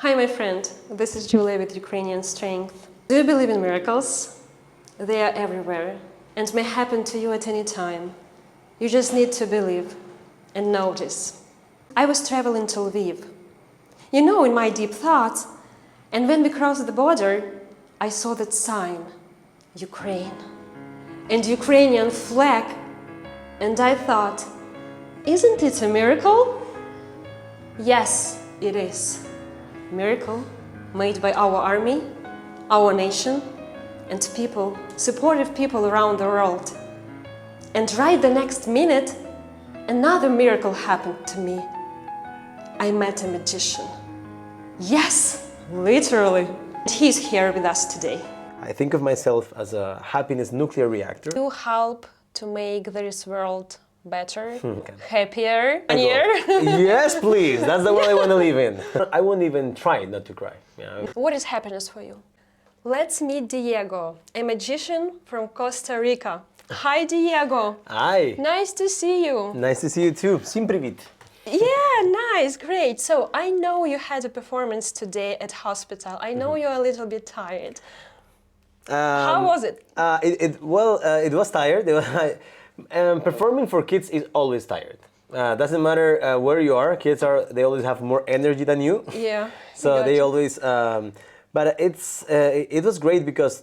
Hi, my friend. This is Julia with Ukrainian.Strength. Do you believe in miracles? They are everywhere and may happen to you at any time. You just need to believe and notice. I was traveling to Lviv. In my deep thoughts, and when we crossed the border, I saw that sign, Ukraine, and Ukrainian flag, and I thought, isn't it a miracle? Yes, it is. Miracle made by our army, our nation, and people, supportive people around the world. And right the next minute, another miracle happened to me. I met a magician. Yes, literally. And he's here with us today. I think of myself as a happiness nuclear reactor. You help to make this world better, happier, funnier. Yes, please. That's the world I want to live in. I won't even try not to cry. What is happiness for you? Let's meet Diego, a magician from Costa Rica. Hi, Diego. Hi. Nice to see you. Nice to see you too. Всім привіт. Yeah, nice, great. So I know you had a performance today at hospital. I know you're a little bit tired. How was it? It was tired. Performing for kids is always tired. Doesn't matter where you are. They always have more energy than you. Yeah. So they always. But it was great because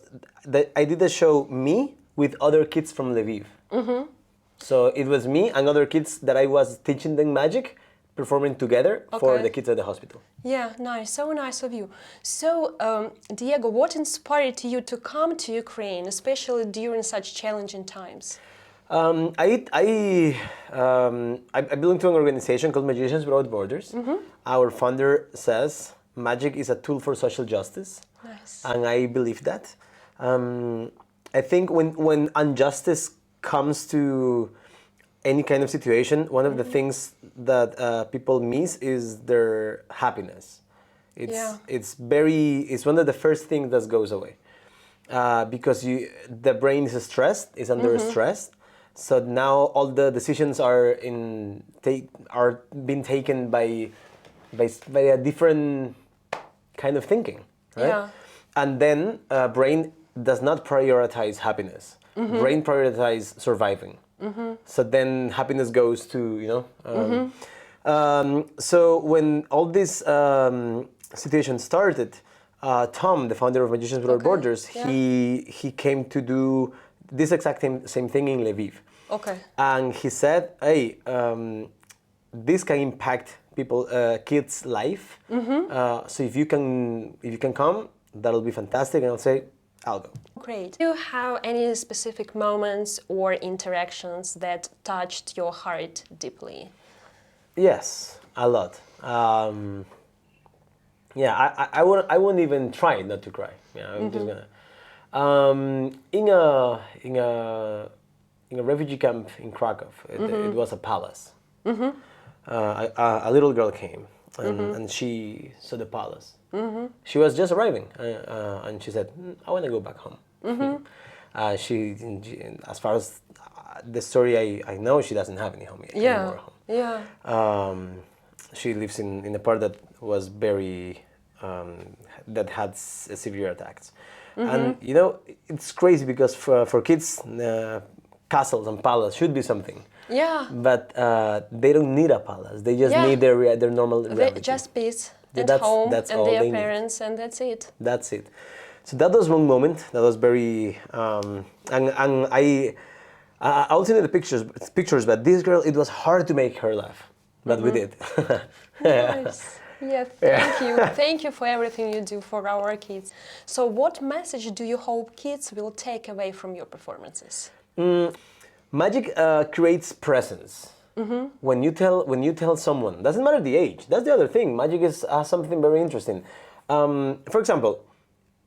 I did a show me with other kids from Lviv. Mm-hmm. So it was me and other kids that I was teaching them magic, performing together for the kids at the hospital. Yeah, nice. So nice of you. So, Diego, what inspired you to come to Ukraine, especially during such challenging times? I belong to an organization called Magicians Without Borders. Mm-hmm. Our founder says magic is a tool for social justice. Nice. And I believe that. I think when injustice comes to any kind of situation, one of the things that people miss is their happiness. It's one of the first things that goes away because the brain is stressed, is under stress. So now all the decisions are being taken by a different kind of thinking, right? Yeah. And then brain does not prioritize happiness. Mm-hmm. Brain prioritizes surviving. Mm-hmm. So then happiness goes to, so when all this situation started, Tom, the founder of Magicians Without Borders, he came to do this exact same thing in Lviv. Okay. And he said, hey, this can impact kids' life. Mm-hmm. So if you can come, that'll be fantastic. And I'll say, I'll go. Great. Do you have any specific moments or interactions that touched your heart deeply? Yes, a lot. I won't even try not to cry. I'm just gonna. In a refugee camp in Krakow, it was a palace. Mm-hmm. A little girl came and she saw the palace. Mm-hmm. She was just arriving and she said, I want to go back home. Mm-hmm. She, as far as the story I know, she doesn't have any home anymore. Yeah. She lives in a part that was very that had severe attacks. Mm-hmm. And it's crazy because for kids, castles and palaces should be something. Yeah. But they don't need a palace. They just need their normal reality. Just peace at home and their parents, and that's it. That's it. So that was one moment. That was very and I'll send you the pictures. But this girl, it was hard to make her laugh, but we did. Nice. Yeah, thank you. Thank you for everything you do for our kids. So what message do you hope kids will take away from your performances? Magic creates presence. Mm-hmm. When you tell someone, doesn't matter the age. That's the other thing. Magic is something very interesting. For example,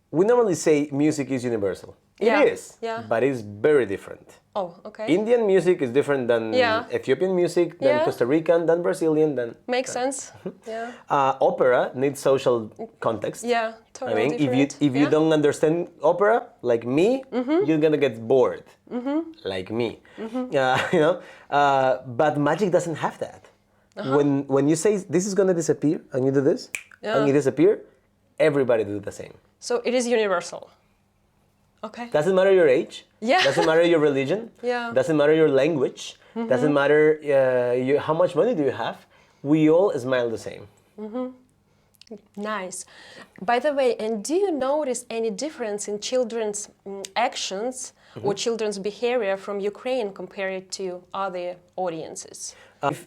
we normally say music is universal. It is, but it's very different. Oh, okay. Indian music is different than Ethiopian music, than Costa Rican, than Brazilian, than... Makes sense, yeah. Opera needs social context. Yeah, totally different. If you don't understand opera, like me, you're gonna get bored, like me. But magic doesn't have that. When you say, this is gonna disappear, and you do this, and it disappears, everybody do the same. So it is universal. Okay. Doesn't matter your age. Yeah. Doesn't matter your religion. Yeah. Doesn't matter your language. Doesn't matter how much money do you have. We all smile the same. Nice. By the way, and do you notice any difference in children's actions or children's behavior from Ukraine compared to other audiences?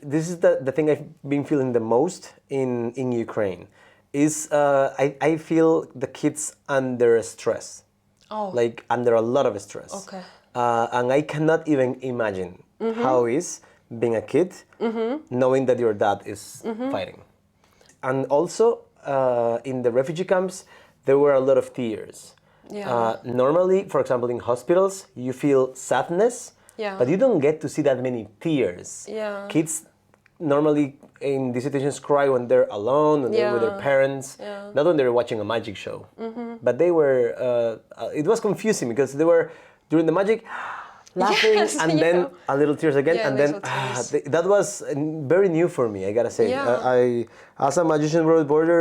This is the thing I've been feeling the most in Ukraine. Is I feel the kids under stress. Oh. Like under a lot of stress. Okay. And I cannot even imagine how it is being a kid, knowing that your dad is fighting. And also, in the refugee camps, there were a lot of tears. Yeah. Normally, for example, in hospitals, you feel sadness, Yeah. but you don't get to see that many tears. Yeah. Kids normally in these situations cry when they're alone, when they're with their parents, not when they're watching a magic show. But they were, it was confusing because they were, during the magic, laughing, Yes, and then a little tears again, Yeah, and then little tears. that was very new for me, I gotta say. Yeah. I as a Magician World Border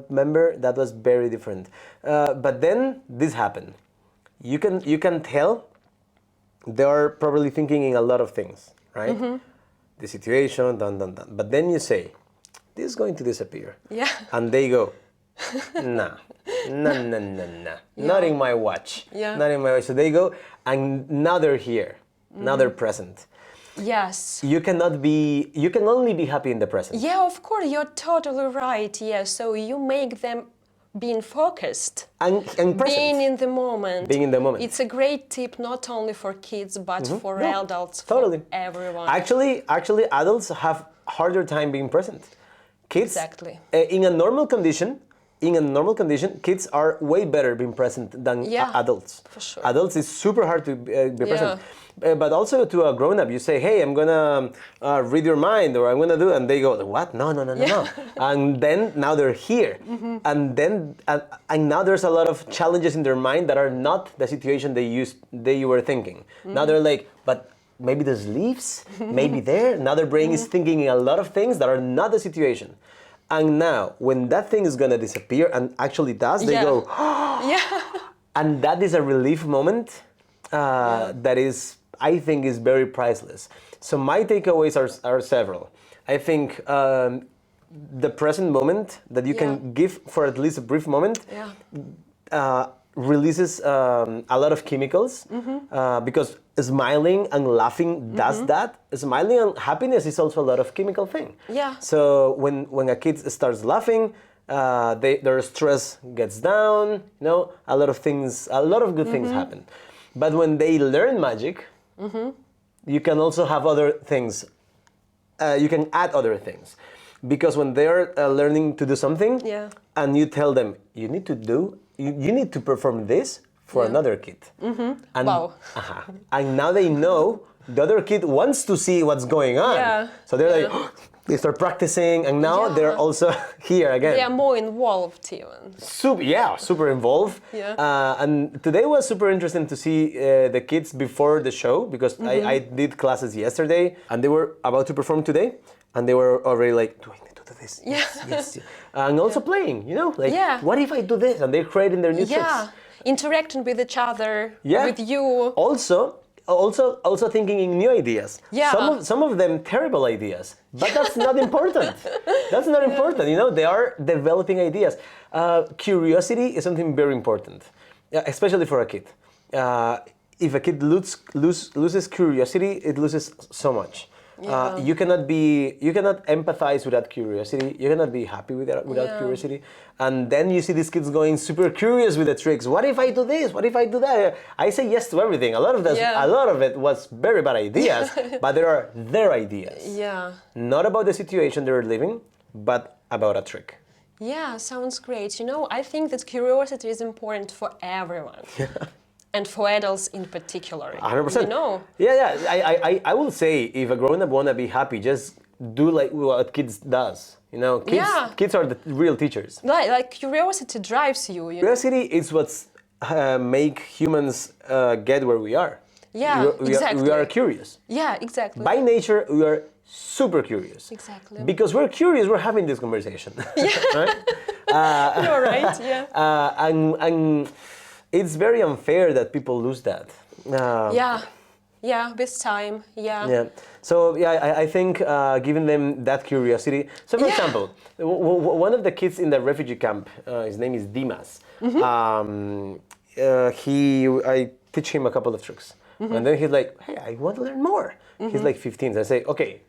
member, that was very different. But then this happened. You can tell they are probably thinking in a lot of things, right? The situation, dun. But then you say, this is going to disappear. Yeah. And they go, nah. Not in my watch. Yeah. Not in my watch. So they go, and now they're here. Now they're present. Yes. You can only be happy in the present. Yeah, of course, you're totally right. Yeah, so you make them being focused, And present. being in the moment. Being in the moment. It's a great tip not only for kids but for adults, Totally. for everyone. Actually, adults have harder time being present. Kids, Exactly. In a normal condition, kids are way better being present than adults. For sure. Adults is super hard to be present. But also to a grown-up, you say, "Hey, I'm gonna read your mind," or "I'm gonna do," and they go, "What? No." And then now they're here, and then and now there's a lot of challenges in their mind that are not the situation they were thinking. Now they're like, "But maybe there's leaves, maybe there." Now their brain is thinking a lot of things that are not the situation. And now, when that thing is gonna disappear, and actually does, they go, and that is a relief moment that is, I think, is very priceless. So my takeaways are several. I think the present moment that you can give for at least a brief moment releases a lot of chemicals because smiling and laughing does that. Smiling and happiness is also a lot of chemical thing. Yeah. So when a kid starts laughing, their stress gets down. A lot of good things happen. But when they learn magic, you can also have other things. You can add other things, because when they're learning to do something, and you tell them you need to perform this for another kid, and, and now they know the other kid wants to see what's going on. So they're like, they start practicing, and now they're also here again. They are more involved even. Super involved. And today was super interesting to see the kids before the show, because I did classes yesterday, and they were about to perform today, and they were already like, do I need to do this? Yes. And also playing, what if I do this? And they're creating their new tricks. Interacting with each other, with you. Also thinking in new ideas. Some of them terrible ideas, but that's not important. That's not important. They are developing ideas. Curiosity is something very important, especially for a kid. If a kid loses curiosity, it loses so much. You cannot empathize without curiosity. You cannot be happy without curiosity. And then you see these kids going super curious with the tricks. What if I do this? What if I do that? I say yes to everything. A lot of it was very bad ideas, but there are their ideas. Not about the situation they're living, but about a trick. Yeah, sounds great. I think that curiosity is important for everyone. And for adults in particular. 100%. I will say, if a grown-up wanna be happy, just do like what kids does. Kids are the real teachers. Like curiosity drives you. Curiosity is what's make humans get where we are. Exactly. We are curious. Exactly. By nature, we are super curious. Exactly. Because we're curious, we're having this conversation. Right? You're right, yeah. And it's very unfair that people lose that. Yeah, with time, yeah. Yeah. So yeah, I think giving them that curiosity. So for example, one of the kids in the refugee camp, his name is Dimas. I teach him a couple of tricks, and then he's like, "Hey, I want to learn more." He's like 15. So I say, "Okay,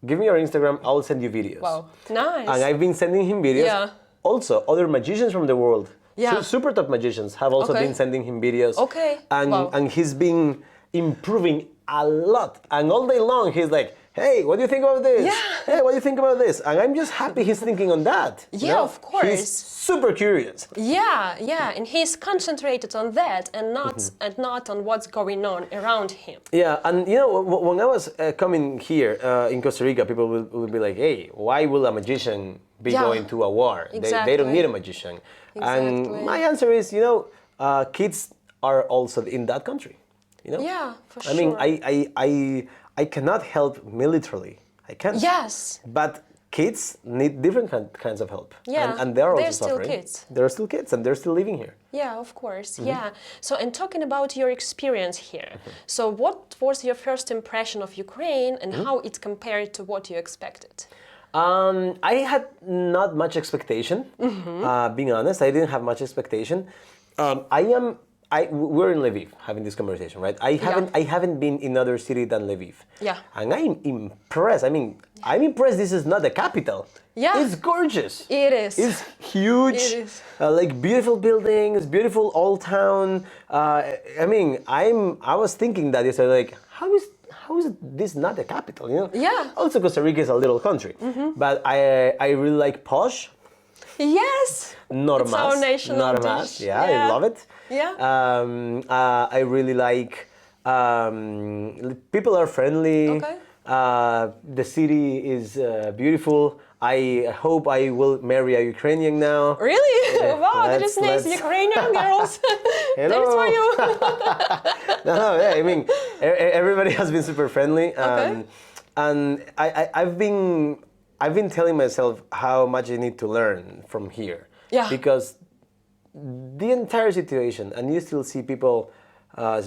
give me your Instagram. I'll send you videos." Wow, nice. And I've been sending him videos. Yeah. Also, other magicians from the world, Yeah. super top magicians, have also Okay. been sending him videos. Okay. And Wow. and he's been improving a lot. And all day long, he's like, "Hey, what do you think about this? Yeah. Hey, what do you think about this?" And I'm just happy he's thinking on that. Yeah, of course. He's super curious. Yeah, and he's concentrated on that and not on what's going on around him. Yeah, and when I was coming here in Costa Rica, people will be like, "Hey, why will a magician be Yeah. going to a war? They don't Exactly. need a magician." And Exactly. my answer is, kids are also in that country. Yeah, for I mean, sure. I cannot help militarily. I can't. Yes. But kids need different kinds of help. Yeah, And they're also they're still suffering. kids. They're still kids, and they're still living here. Yeah, of course. Yeah. So, and talking about your experience here, so what was your first impression of Ukraine and how it compared to what you expected? I had not much expectation. Being honest, I didn't have much expectation. We're in Lviv having this conversation, right? I haven't been in other city than Lviv. Yeah. And I'm impressed. I mean, I'm impressed. This is not the capital. Yeah. It's gorgeous. It is. It's huge. It is. Like beautiful buildings, beautiful old town. I mean, I was thinking that yesterday, like, how is this not the capital? Yeah. Also, Costa Rica is a little country, but I really like posh. Yes. Not It's a our mass. national Not a dish. mass. Yeah, I love it. Yeah. I really like. People are friendly. Okay. The city is beautiful. I hope I will marry a Ukrainian now. Really? Wow, that is nice. let's- Ukrainian girls. Hello. Thanks for you. No, yeah, I mean, everybody has been super friendly. Okay. And I've been telling myself how much I need to learn from here. Yeah. Because the entire situation, and you still see people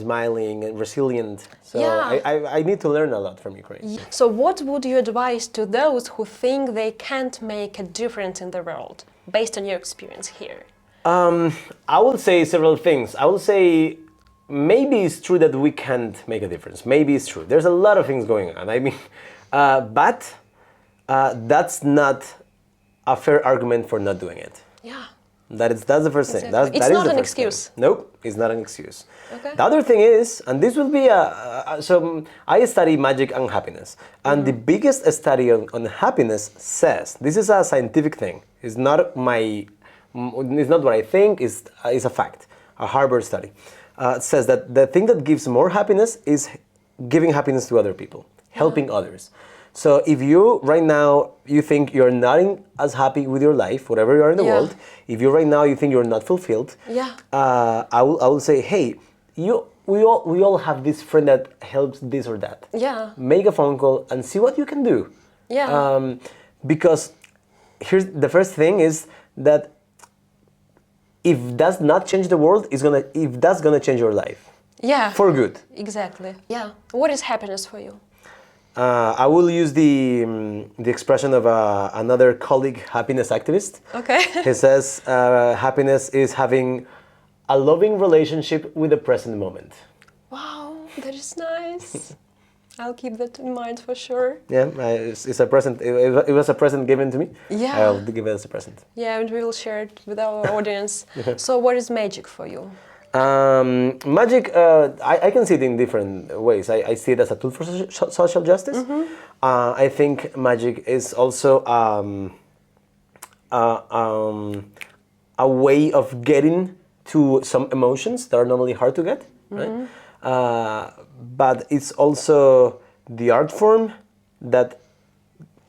smiling and resilient. So Yeah. I need to learn a lot from Ukraine. So, what would you advise to those who think they can't make a difference in the world, based on your experience here? I will say several things. I will say maybe it's true that we can't make a difference. Maybe it's true. There's a lot of things going on. I mean, but that's not a fair argument for not doing it. Yeah. That's the first thing. Exactly. It's that is not the an first thing. excuse. Nope, it's not an excuse. Okay. The other thing is, and this will be so I study magic and happiness, and the biggest study on happiness says this is a scientific thing. It's not what I think. It's a fact. A Harvard study says that the thing that gives more happiness is giving happiness to other people, helping others. So if you right now you think you're not as happy with your life, whatever you are in the world, if you right now you think you're not fulfilled, I will say, hey, we all have this friend that helps this or that. Yeah. Make a phone call and see what you can do. Yeah. Because here's the first thing is that if that's not change the world, if that's gonna change your life. Yeah. For good. Exactly. Yeah. What is happiness for you? I will use the expression of another colleague, happiness activist. Okay. He says happiness is having a loving relationship with the present moment. Wow, that is nice. I'll keep that in mind for sure. Yeah, it's a present. It was a present given to me. Yeah. I'll give it as a present. Yeah, and we will share it with our audience. So, what is magic for you? Magic, I can see it in different ways. I see it as a tool for social justice. I think magic is also a way of getting to some emotions that are normally hard to get, right? But it's also the art form that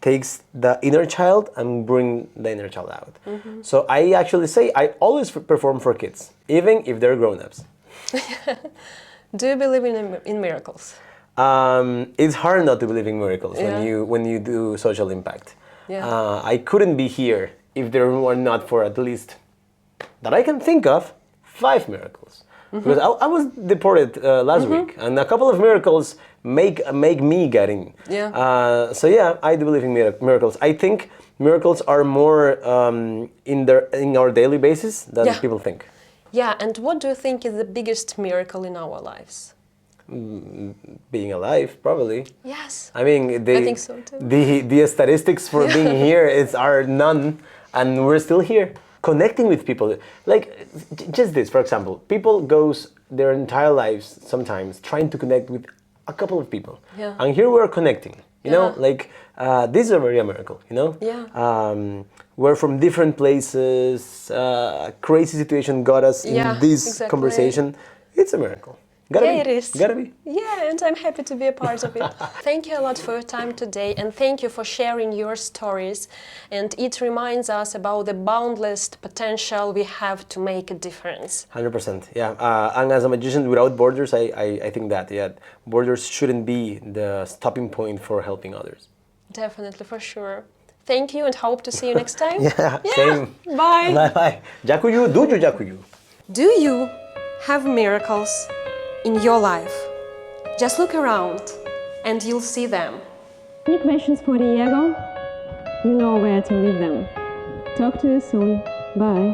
takes the inner child and bring the inner child out. So I actually say I always perform for kids, even if they're grown-ups. Do you believe in miracles? It's hard not to believe in miracles Yeah. when you do social impact. Yeah. I couldn't be here if there were not for at least that I can think of 5 miracles. Because I was deported last week, and a couple of miracles make me get in. Yeah. So yeah, I do believe in miracles. I think miracles are more in our daily basis than Yeah. people think. Yeah, and what do you think is the biggest miracle in our lives? Being alive, probably. Yes. I mean, I think so too. the statistics for being here are none, and we're still here, connecting with people. Like just this, for example, people goes their entire lives sometimes trying to connect with a couple of people, Yeah. and here we're connecting. You know, Yeah. like this is already a miracle. You know, Yeah. we're from different places. A crazy situation got us in Yeah, this exactly. conversation. It's a miracle. Gotta Yeah, be. it is. Gotta be. Yeah, and I'm happy to be a part of it. Thank you a lot for your time today, and thank you for sharing your stories. And it reminds us about the boundless potential we have to make a difference. 100%, yeah. And as a magician without borders, I think that, yeah, borders shouldn't be the stopping point for helping others. Definitely, for sure. Thank you, and hope to see you next time. Yeah, same. Bye. Bye-bye. Jakuyu, duju jakuyu. Do you have miracles in your life? Just look around and you'll see them. Any questions for Diego? You know where to leave them. Talk to you soon. Bye.